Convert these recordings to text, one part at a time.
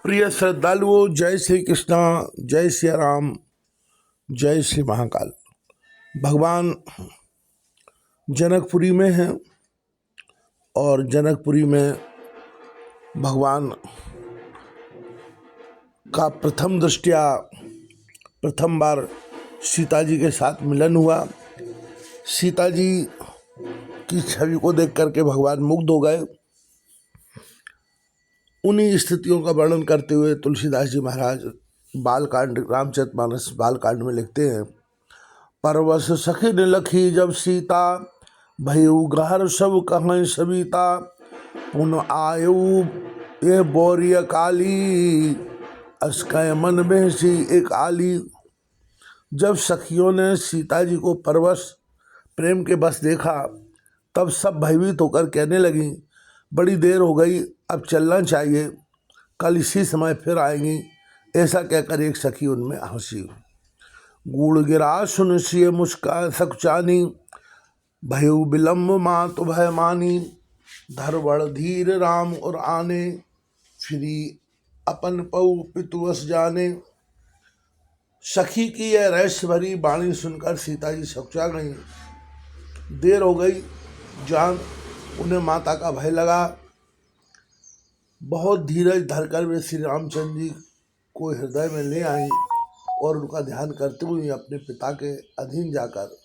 प्रिय श्रद्धालुओं, जय श्री कृष्णा, जय श्री राम, जय श्री महाकाल। भगवान जनकपुरी में हैं और जनकपुरी में भगवान का प्रथम बार सीता जी के साथ मिलन हुआ। सीता जी की छवि को देख करके भगवान मुग्ध हो गए। उन्हीं स्थितियों का वर्णन करते हुए तुलसीदास जी महाराज बालकांड, रामचरितमानस बालकांड में लिखते हैं, परवश सखिन लखी जब सीता, भयउ गहर सब कहें सविता, पुन आयु ये बौर्य काली, अस्कय मन बेहसी एक आली। जब सखियों ने सीता जी को परवश प्रेम के बस देखा, तब सब भयभीत होकर कहने लगी, बड़ी देर हो गई, अब चलना चाहिए, कल इसी समय फिर आएंगी। ऐसा कहकर एक सखी उनमें हंसी। गुड़ गिरा सुन सिय मुस्का सकुचानी, भयउ विलम्ब मात भय मानी, धरवड़ धीर राम और आने, फिरी अपन पऊ पितुवस जाने। सखी की यह रहस्य भरी वाणी सुनकर सीता जी सकुचा गई। देर हो गई जान उन्हें माता का भय लगा। बहुत धीरज धरकर वे श्री रामचंद्र जी को हृदय में ले आई और उनका ध्यान करते हुए अपने पिता के अधीन जाकर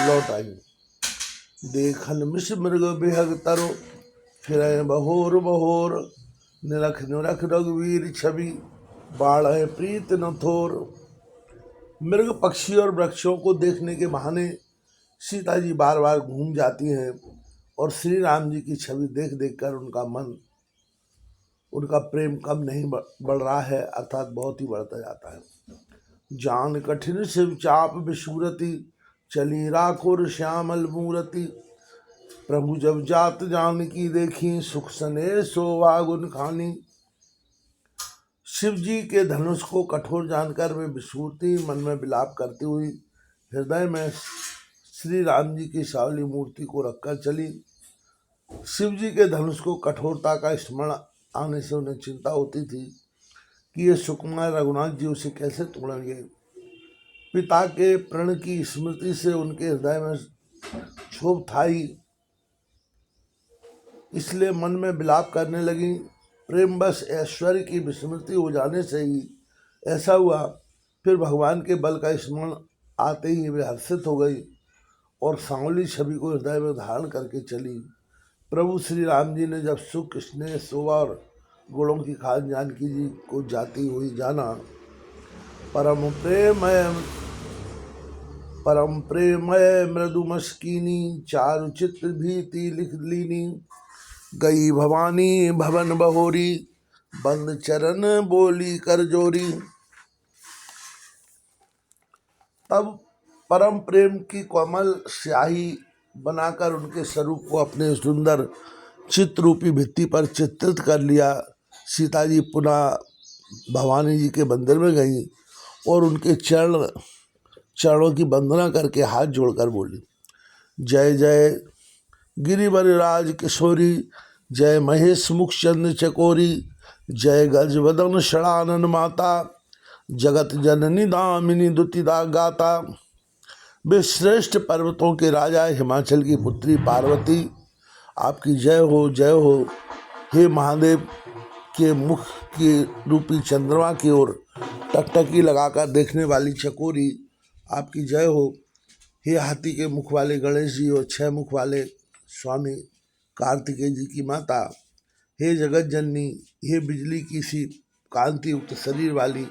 लौट आई। देखन मिस मृग बेहग तरो, फिर बहोर बहोर, निरख निरख रघुवीर छवि, बाढ़ प्रीत न थोर। मृग पक्षी और वृक्षों को देखने के बहाने सीता जी बार बार घूम जाती हैं और श्री राम जी की छवि देख देख कर उनका प्रेम कम नहीं बढ़ रहा है, अर्थात बहुत ही बढ़ता जाता है। जान कठिन शिव चाप विशूरति, चली राखुर श्यामल मूरति, प्रभु जब जात जानकी देखी, सुख सने शोभा गुण खानी। शिव जी के धनुष को कठोर जानकर वे विस्मृति मन में विलाप करती हुई हृदय में श्री राम जी की सावली मूर्ति को रखकर चली। शिव जी के धनुष को कठोरता का स्मरण आने से उन्हें चिंता होती थी कि ये सुकुमार रघुनाथ जी उसे कैसे तोड़ेंगे। पिता के प्रण की स्मृति से उनके हृदय में क्षोभ था ही, इसलिए मन में विलाप करने लगी। प्रेम बस ऐश्वर्य की विस्मृति हो जाने से ही ऐसा हुआ। फिर भगवान के बल का स्मरण आते ही वे हर्षित हो गई और सांवली छवि को हृदय में धारण करके चली। प्रभु श्री राम जी ने जब सुख, स्नेह, शोभा और गुणों की खान जानकी जी को जाती हुई जाना, परम प्रेमय मृदु मस्कीनी, चारु चित्र भीति लिख लीनी, गई भवानी भवन बहोरी, बंद चरण बोली कर जोरी। तब परम प्रेम की कोमल स्याही बनाकर उनके स्वरूप को अपने सुंदर चित्र रूपी भित्ति पर चित्रित कर लिया। सीता जी पुनः भवानी जी के मंदिर में गई और उनके चरणों की वंदना करके हाथ जोड़कर बोली, जय जय गिरिवर राज किशोरी, जय महेश मुख चंद्र चकोरी, जय गज वदन षडानन माता, जगत जननी दामिनी दुतिदा गाता। वे श्रेष्ठ पर्वतों के राजा हिमाचल की पुत्री पार्वती, आपकी जय हो, जय हो। हे महादेव के मुख के रूपी चंद्रमा की ओर टकटकी लगाकर देखने वाली चकोरी, आपकी जय हो। हे हाथी के मुख वाले गणेश जी और 6 मुख वाले स्वामी कार्तिकेय जी की माता, हे जगत जननी, हे बिजली की सी कांति युक्त शरीर वाली,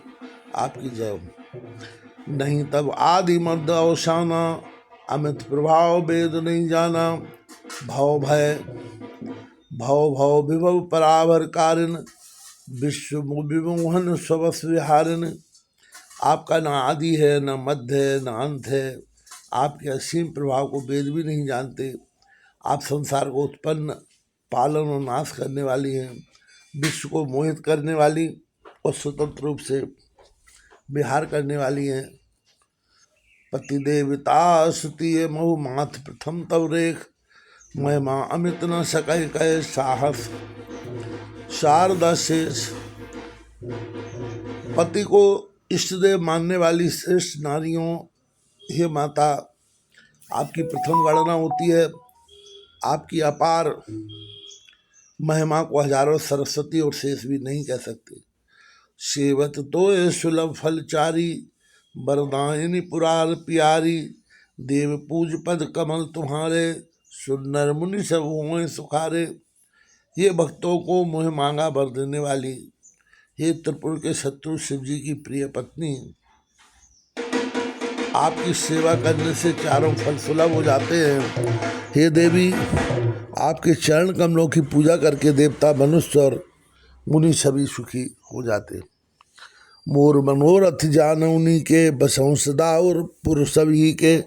आपकी जय हो। नहीं तब आदि मर्द अवसाना, अमित प्रभाव वेद नहीं जाना, भव विभव पराभर कारिन, विश्व विमोहन स्वस विहारिन। आपका न आदि है, न मध्य है, न अंत है। आपके असीम प्रभाव को वेद भी नहीं जानते। आप संसार को उत्पन्न, पालन और नाश करने वाली हैं, विश्व को मोहित करने वाली और स्वतंत्र रूप से विहार करने वाली हैं। पति देवता सुतीय महु माथ प्रथम तव रेख, महिमा अमित न सकै कह साहस, शारदा शेष, पति को इष्टदेव मानने वाली श्रेष्ठ नारियों, हे माता, आपकी प्रथम गणना होती है। आपकी अपार महिमा को हजारों सरस्वती और शेष भी नहीं कह सकते। सेवत तो ये सुलभ फलचारी, वरदायिनी पुरार प्यारी, देव पूज पद कमल तुम्हारे, सुंदर मुनि सब हुए सुखारे। ये भक्तों को मोह मांगा वर देने वाली, हे त्रिपुर के शत्रु शिव जी की प्रिय पत्नी, आपकी सेवा करने से चारों फल सुलभ हो जाते हैं। हे देवी, आपके चरण कमलों की पूजा करके देवता, मनुष्य और मुनि सभी सुखी हो जाते। मोर मनोरथ जानौनी के, बसों सदा और पुरुष सभी के,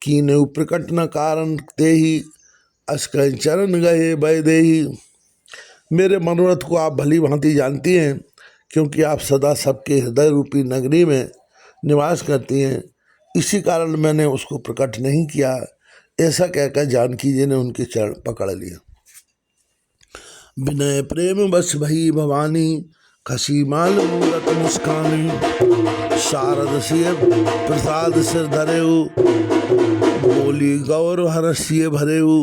कीने प्रकट न कारण ते ही, अस्कय चरण गए वैदेही। मेरे मनोरथ को आप भली भांति जानती हैं, क्योंकि आप सदा सबके हृदय रूपी नगरी में निवास करती हैं। इसी कारण मैंने उसको प्रकट नहीं किया। ऐसा कहकर जानकी जी ने उनके चरण पकड़ लिया। विनय प्रेम बस भई भवानी, खसी माल मूरत मुस्कानी, शारद सिय प्रसाद सिर धरेऊ, बोली गौर हरसिय भरेऊ।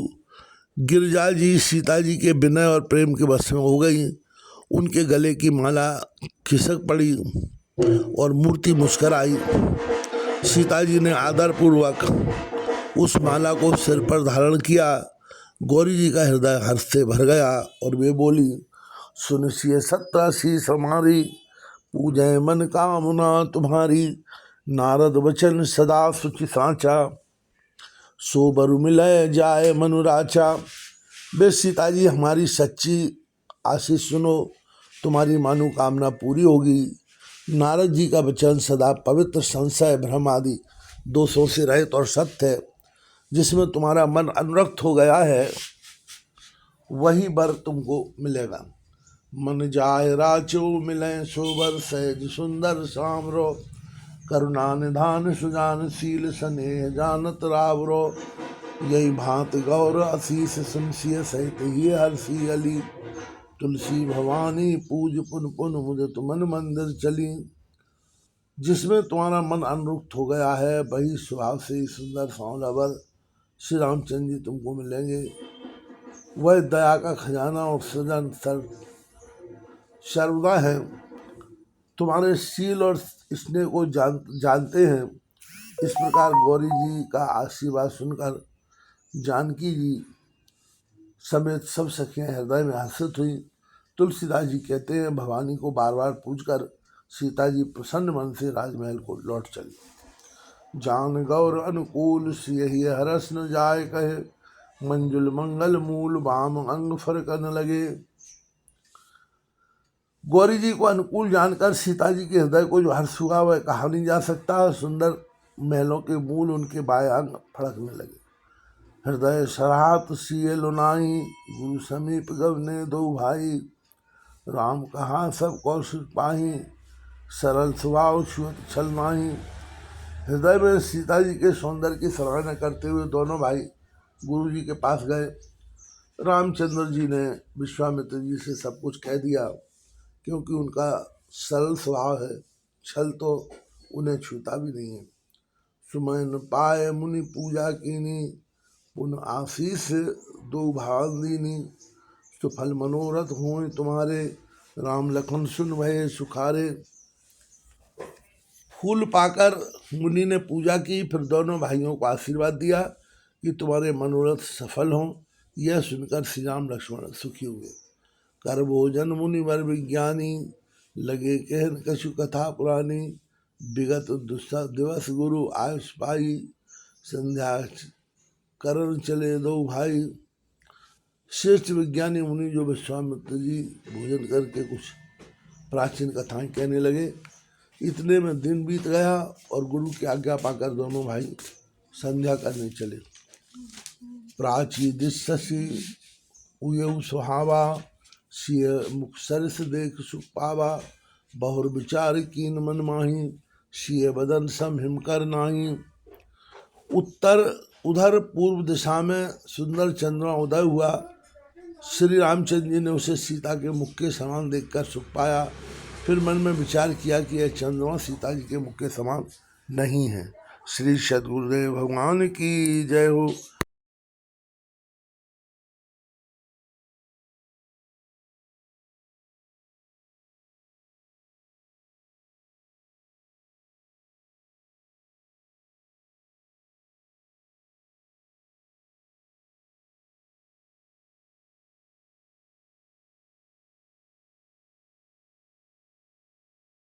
गिरिजा जी सीता जी के विनय और प्रेम के वश में हो गई। उनके गले की माला खिसक पड़ी और मूर्ति मुस्कराई। सीता जी ने आदरपूर्वक उस माला को सिर पर धारण किया। गौरी जी का हृदय हर्ष से भर गया और वे बोली, सुनिए सत्तासी हमारी, पूजय मन कामना तुम्हारी, नारद वचन सदा सुचि साचा, सो बरु मिलय जाए मनुराचा। बे सीता जी, हमारी सच्ची आशीष सुनो, तुम्हारी मनोकामना पूरी होगी। नारद जी का वचन सदा पवित्र, संशय भ्रम आदि दोषों से रहित और सत्य है। जिसमें तुम्हारा मन अनुरक्त हो गया है वही वर तुमको मिलेगा। मन जाय राचो मिले सोबर, सहज सुंदर सामरो, करुणा निधान सुजान शील स्नेह जानत रावरो। यही भांत गौर आशीष सुनसिय, सहित ही हर्षी अली, तुलसी भवानी पूज पुन पुन मुझे तुमन मंदिर चली। जिसमें तुम्हारा मन अनुरुक्त हो गया है वही स्वभाव से ही सुंदर सांवला वर श्री रामचंद्र जी तुमको मिलेंगे। वह दया का खजाना और सृजन सर्वदा है। तुम्हारे शील और स्नेह को जानते हैं। इस प्रकार गौरी जी का आशीर्वाद सुनकर जानकी जी समेत सब सखियां हृदय में हर्षित हुई। तुलसीदास जी कहते हैं, भवानी को बार बार पूजकर सीता जी प्रसन्न मन से राजमहल को लौट चली। जान गौर अनुकूल सियहि हरस न जाय कहे, मंजुल मंगल मूल बाम अंग फरकन लगे। गौरी जी को अनुकूल जानकर सीता जी के हृदय को जो हर्ष हुआ वह कहा नहीं जा सकता। सुंदर महलों के मूल उनके बाएं अंग फड़कने लगे। हृदय सराहत सिय लुनाई, गुरु समीप गवने दो भाई, राम कहा सब कौशिक पाही, सरल स्वभाव छुअत छल माही। हृदय में सीता जी के सौंदर्य की सराहना करते हुए दोनों भाई गुरु जी के पास गए। रामचंद्र जी ने विश्वामित्र जी से सब कुछ कह दिया, क्योंकि उनका सरल स्वभाव है, छल तो उन्हें छूता भी नहीं है। सुमन पाए मुनि पूजा कीनी, पुन आशीष दो भाव दीनी, सुफल मनोरथ हों तुम्हारे, राम लखन सुन भये सुखारे। फूल पाकर मुनि ने पूजा की, फिर दोनों भाइयों को आशीर्वाद दिया कि तुम्हारे मनोरथ सफल हों। यह सुनकर श्री राम लक्ष्मण सुखी हुए। कर भोजन मुनि वर विज्ञानी, लगे कहन कछु कथा पुरानी, विगत दुस्सा दिवस गुरु आयुष पाई, संध्या करण चले दो भाई। श्रेष्ठ विज्ञानी मुनि जो विश्वामित्र जी भोजन करके कुछ प्राचीन कथाएं कहने लगे। इतने में दिन बीत गया और गुरु की आज्ञा पाकर दोनों भाई संध्या करने चले। प्राची दिशि उयऊ सुहावा, सिय मुख सरस देख सुख पावा, बहुर विचार कीन मन माही, सिय बदन सम हिम कर नाही। उधर पूर्व दिशा में सुंदर चंद्रमा उदय हुआ। श्री रामचंद्र जी ने उसे सीता के मुख के समान देखकर सुख पाया। फिर मन में विचार किया कि यह चंद्रमा सीता जी के मुख के समान नहीं है। श्री सद्गुरुदेव भगवान की जय हो।